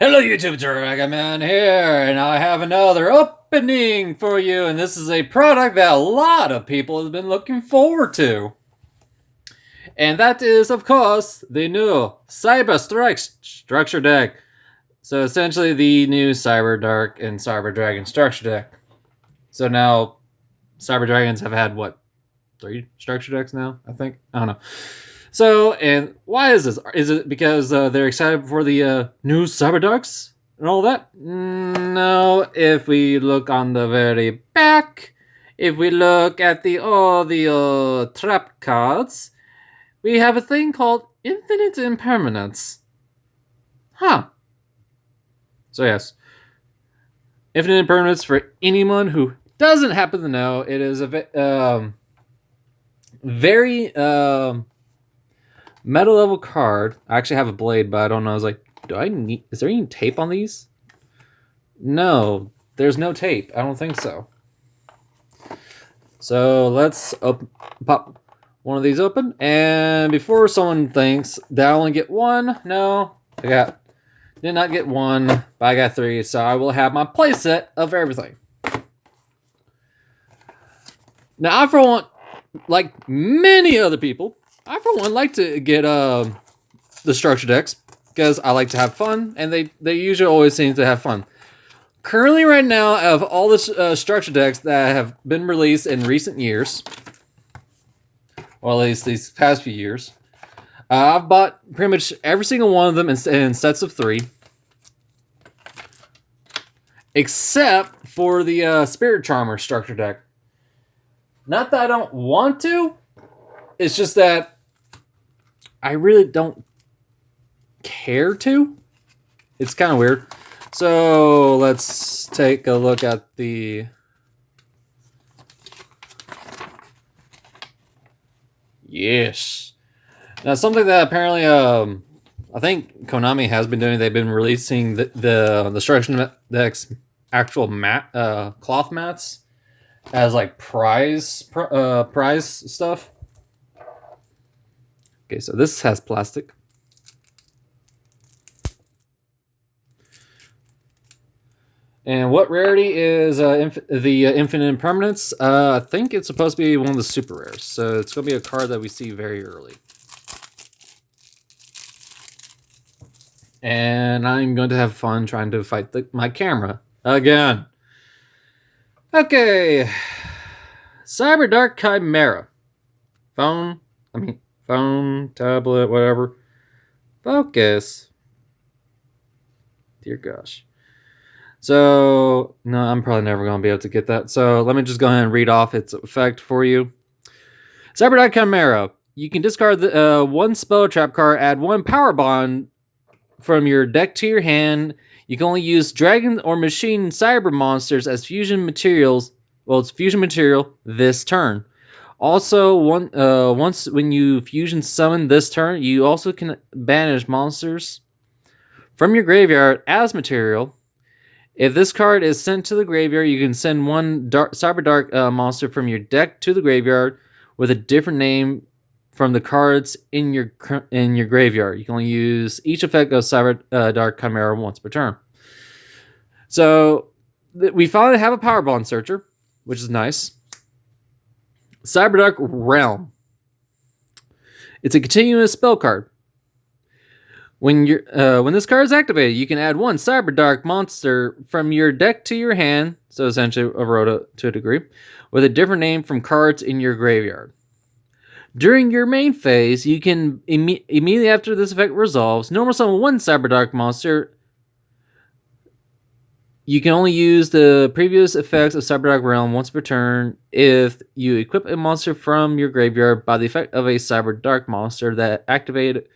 Hello YouTube, Dragon Man here, and I have another opening for you, and this is a product that a lot of people have been looking forward to. And that is, of course, the new Cyber Strike Structure Deck. So essentially the new Cyber Dark and Cyber Dragon Structure Deck. So now, Cyber Dragons have had, what, 3 Structure Decks now, I think? I don't know. So, and why is this? Is it because they're excited for the new Cyberducks and all that? No. If we look on the very back, if we look at the trap cards, we have a thing called Infinite Impermanence. Huh. So yes, Infinite Impermanence, for anyone who doesn't happen to know, it is a very meta level card. I actually have a blade, but I don't know. I was like, is there any tape on these? No, there's no tape. I don't think so. So let's pop one of these open. And before someone thinks that I only get one, no, did not get one, but I got 3. So I will have my playset of everything. Now, I for one, like many other people, I for one like to get the structure decks because I like to have fun, and they usually always seem to have fun. Currently, right now, of all the structure decks that have been released in recent years, or at least these past few years, I've bought pretty much every single one of them in sets of 3, except for the Spirit Charmer structure deck. Not that I don't want to, it's just that I really don't care to. It's kind of weird. So let's take a look at the yes. Now, something that apparently I think Konami has been doing, they've been releasing the structure decks actual cloth mats as like prize stuff. Okay, so this has plastic. And what rarity is the Infinite Impermanence? I think it's supposed to be one of the super rares. So it's going to be a card that we see very early. And I'm going to have fun trying to fight my camera again. Okay. Cyber Dark Chimera. Phone, tablet, whatever. Focus. Dear gosh. So, no, I'm probably never going to be able to get that. So, let me just go ahead and read off its effect for you. Cyber Dark Chimera. You can discard the 1 spell trap card, add 1 power bond from your deck to your hand. You can only use dragon or machine cyber monsters as fusion materials. Well, it's fusion material this turn. Also, once when you fusion summon this turn, you also can banish monsters from your graveyard as material. If this card is sent to the graveyard, you can send 1 Cyber Dark monster from your deck to the graveyard with a different name from the cards in your graveyard. You can only use each effect of Cyber Dark Chimera once per turn. So we finally have a Power Bond Searcher, which is nice. Cyber Dark Realm. It's a continuous spell card. When this card is activated, you can add 1 Cyber Dark monster from your deck to your hand, so essentially a Rhoda to a degree, with a different name from cards in your graveyard. During your main phase, you can immediately after this effect resolves, normal summon 1 Cyber Dark monster. You can only use the previous effects of Cyber Dark Realm once per turn if you equip a monster from your graveyard by the effect of a Cyber Dark monster that activated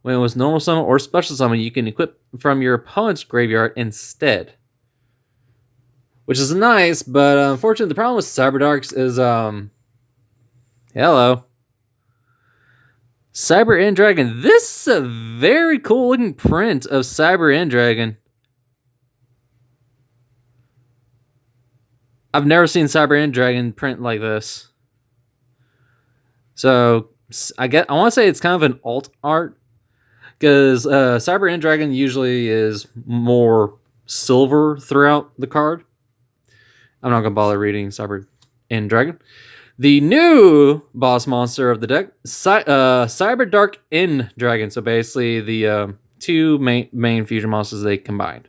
when it was normal summon or special summon. You can equip from your opponent's graveyard instead, which is nice. But unfortunately, the problem with Cyber Darks is hello, Cyber End Dragon. This is a very cool looking print of Cyber End Dragon. I've never seen Cyber End Dragon print like this. So I want to say it's kind of an alt art, because Cyber End Dragon usually is more silver throughout the card. I'm not gonna bother reading Cyber End Dragon. The new boss monster of the deck, Cyber Dark End Dragon. So basically, the two main fusion monsters they combined.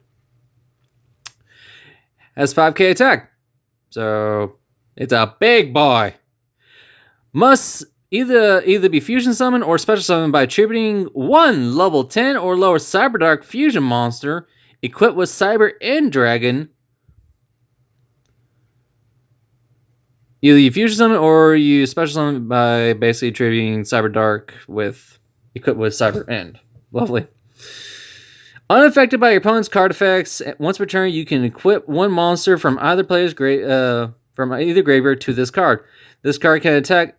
Has 5k attack, so it's a big boy. Must either be fusion summoned or special summoned by attributing one level 10 or lower Cyber Dark fusion monster equipped with Cyber End Dragon. Either you fusion summon or you special summon by basically attributing Cyber Dark with equipped with Cyber End. Lovely. Unaffected by your opponent's card effects, once per turn you can equip one monster from either player's graveyard to this card. This card can attack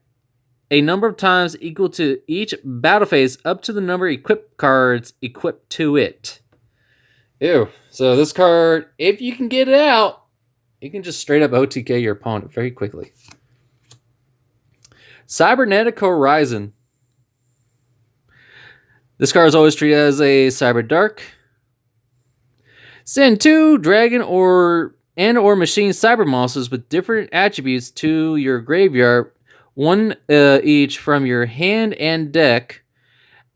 a number of times equal to each battle phase up to the number of equipped cards equipped to it. Ew. So this card, if you can get it out, you can just straight up OTK your opponent very quickly. Cybernetic Horizon. This card is always treated as a Cyber Dark. Send 2 dragon or machine cyber monsters with different attributes to your graveyard, one each from your hand and deck.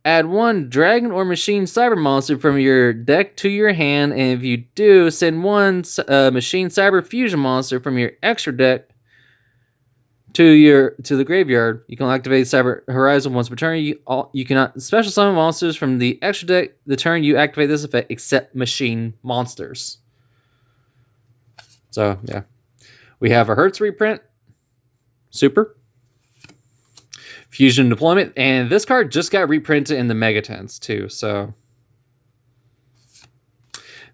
Add 1 dragon or machine cyber monster from your deck to your hand, and if you do, send 1 machine cyber fusion monster from your extra deck to the graveyard. You can activate Cyber Horizon once per turn. You cannot special summon monsters from the extra deck the turn you activate this effect, except machine monsters. So yeah, we have a Hertz reprint, Super, Fusion Deployment, and this card just got reprinted in the Megatens too. So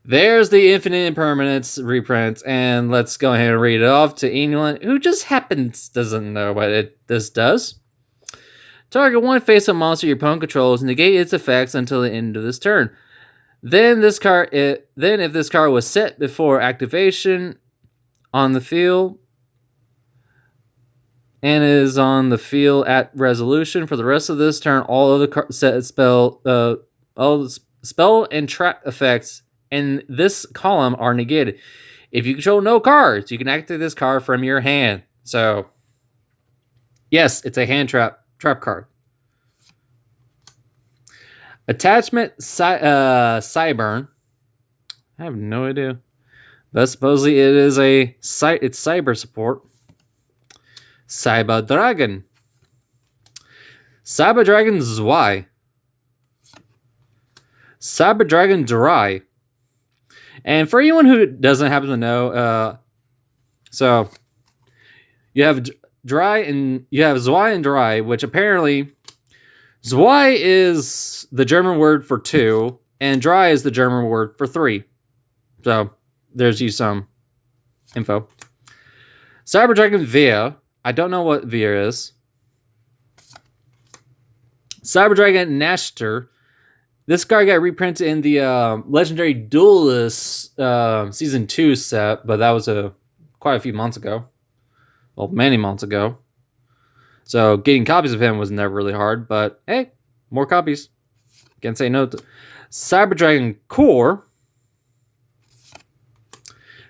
there's the Infinite Impermanence reprint, and let's go ahead and read it off to anyone who just doesn't know what this does. Target 1 face-up monster your opponent controls, negate its effects until the end of this turn. Then if this card was set before activation on the field and is on the field at resolution for the rest of this turn, all of the spell and trap effects in this column are negated. If you control no cards, you can activate this card from your hand. So, yes, it's a hand trap card. Attachment Cyburn. I have no idea. But supposedly it is it's cyber support. Cyber Dragon. Cyber Dragon Zwei. Cyber Dragon Dry. And for anyone who doesn't happen to know, so you have Dry and you have Zwei and Dry, which apparently Zwei is the German word for 2, and Dry is the German word for 3. So there's you some info. Cyber Dragon Via. I don't know what Via is. Cyber Dragon Nashter. This card got reprinted in the Legendary Duelist Season 2 set, but that was quite a few months ago. Well, many months ago. So getting copies of him was never really hard, but hey, more copies. Can't say no to Cyber Dragon Core.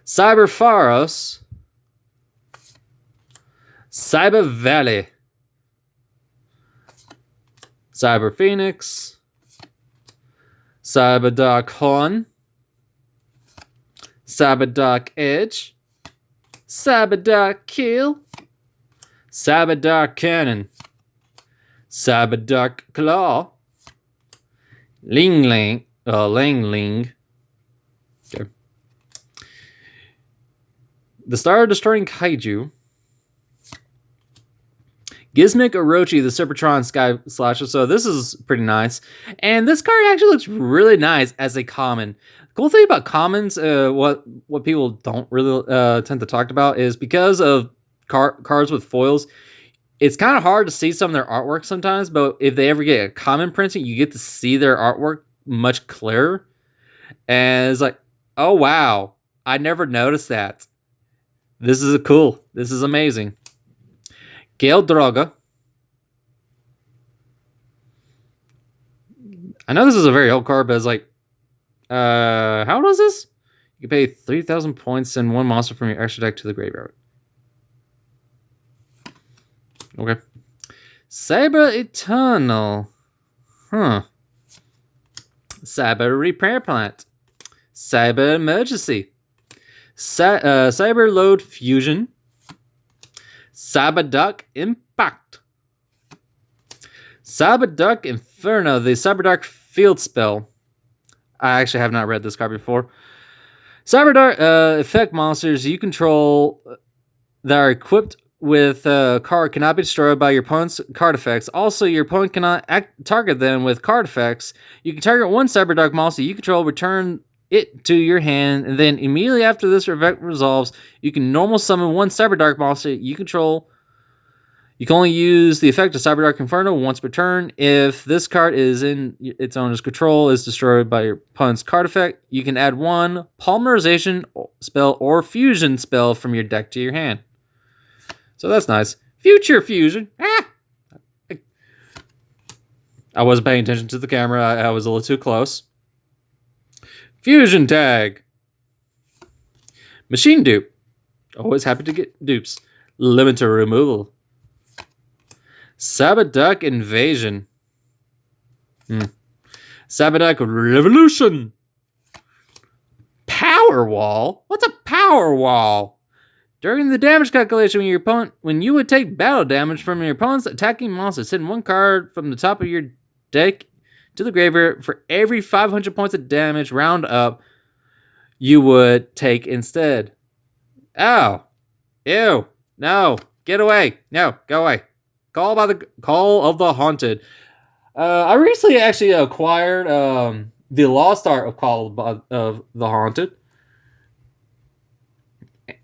Cyber Pharos. Cyber Valley. Cyber Phoenix. Cyber Dark Horn. Cyber Dark Edge. Cyber Dark Kill. Cyber Dark Cannon. Cyber Dark Claw. Ling Ling. Okay. The Star Destroying Kaiju. Gizmic Orochi, the Serpentron Sky Slasher. So this is pretty nice. And this card actually looks really nice as a common. The cool thing about commons, what people don't really tend to talk about is because of cards with foils, it's kind of hard to see some of their artwork sometimes, but if they ever get a common printing, you get to see their artwork much clearer. And it's like, oh wow, I never noticed that. This is cool. This is amazing. Gale Droga. I know this is a very old card, but it's like, how old is this? You can pay 3,000 points and one monster from your extra deck to the graveyard. Okay. Saber Eternal. Huh. Saber Repair Plant. Saber Emergency. Saber Load Fusion. Saber Duck Impact. Saber Duck Inferno, the Saber Duck field spell. I actually have not read this card before. Saber Duck effect monsters you control that are equipped with a card cannot be destroyed by your opponent's card effects. Also, your opponent cannot target them with card effects. You can target one Saber Duck monster you control, return it to your hand, and then immediately after this effect resolves, you can normal summon one Saber Duck monster you control. You can only use the effect of Saber Duck Inferno once per turn. If this card is in its owner's control, is destroyed by your opponent's card effect, you can add one Polymerization spell or Fusion spell from your deck to your hand. So that's nice. Future Fusion. I wasn't paying attention to the camera. I was a little too close. Fusion Tag. Machine Dupe. Always happy to get dupes. Limiter Removal. Saber Duck Invasion. Saber Duck Revolution. Power Wall? What's a Power Wall? During the damage calculation, when you would take battle damage from your opponent's attacking monster, send one card from the top of your deck to the graveyard for every 500 points of damage round up you would take instead. Oh. Ew. No. Get away. No. Go away. Call of the Haunted. I recently actually acquired the Lost Art of Call of the Haunted.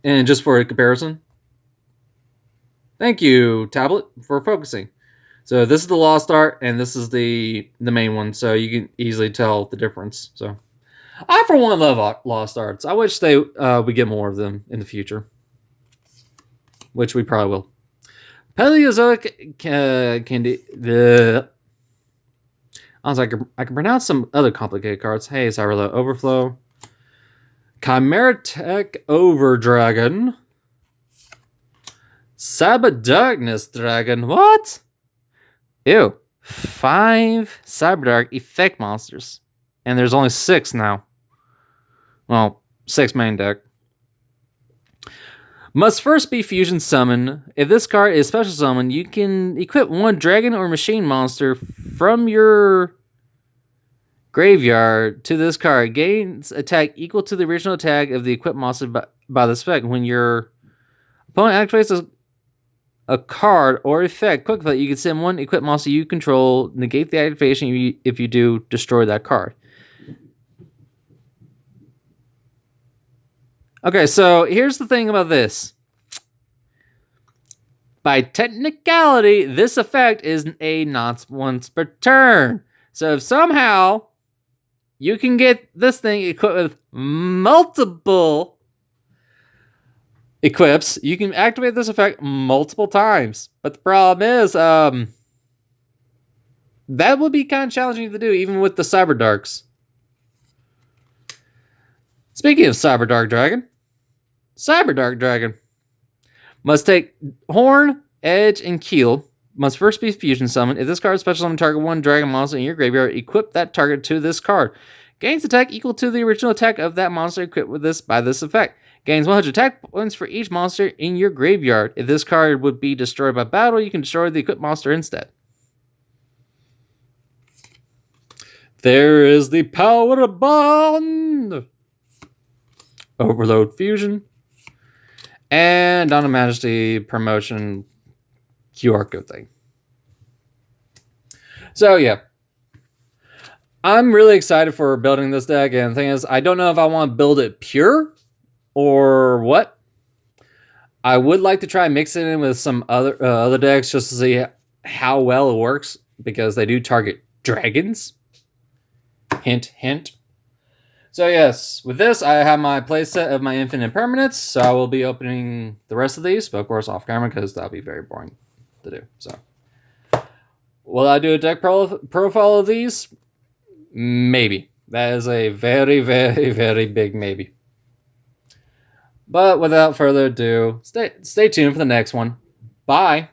And just for a comparison. Thank you, tablet, for focusing. So this is the Lost Art, and this is the main one, so you can easily tell the difference. So I, for one, love Lost Arts. I wish we get more of them in the future. Which we probably will. Paleozoic candy. I was like, I can pronounce some other complicated cards. Hey, Cyberlo Overflow. Chimera Tech Overdragon. Saber Darkness Dragon. What? Ew. 5 Saber Dark effect monsters. And there's only 6 now. Well, 6 main deck. Must first be fusion summon. If this card is special summon, you can equip one dragon or machine monster from your graveyard to this card. Gains attack equal to the original attack of the equipped monster by the spec. When your opponent activates a card or effect, quick effect, you can send one equipped monster you control, negate the activation. If you do, destroy that card. Okay, so here's the thing about this. By technicality, this effect is a not once per turn. So if somehow you can get this thing equipped with multiple equips, you can activate this effect multiple times. But the problem is, that would be kind of challenging to do, even with the Cyber Darks. Speaking of Cyber Dark Dragon, Cyber Dark Dragon must take Horn, Edge, and Keel. Must first be fusion summoned. If this card is special summon, target one dragon monster in your graveyard. Equip that target to this card. Gains attack equal to the original attack of that monster equipped with this by this effect. Gains 100 attack points for each monster in your graveyard. If this card would be destroyed by battle, you can destroy the equipped monster instead. There is the power bond. Overload Fusion. And Dawn of Majesty promotion QR code thing. So yeah. I'm really excited for building this deck, and the thing is, I don't know if I want to build it pure or what. I would like to try mixing it in with some other decks just to see how well it works, because they do target dragons. Hint, hint. So yes, with this, I have my playset of my Infinite Permanents, so I will be opening the rest of these, but of course off camera, because that'll be very boring to do. So, will I do a deck profile of these? Maybe. That is a very, very, very big maybe. But without further ado, stay tuned for the next one. Bye.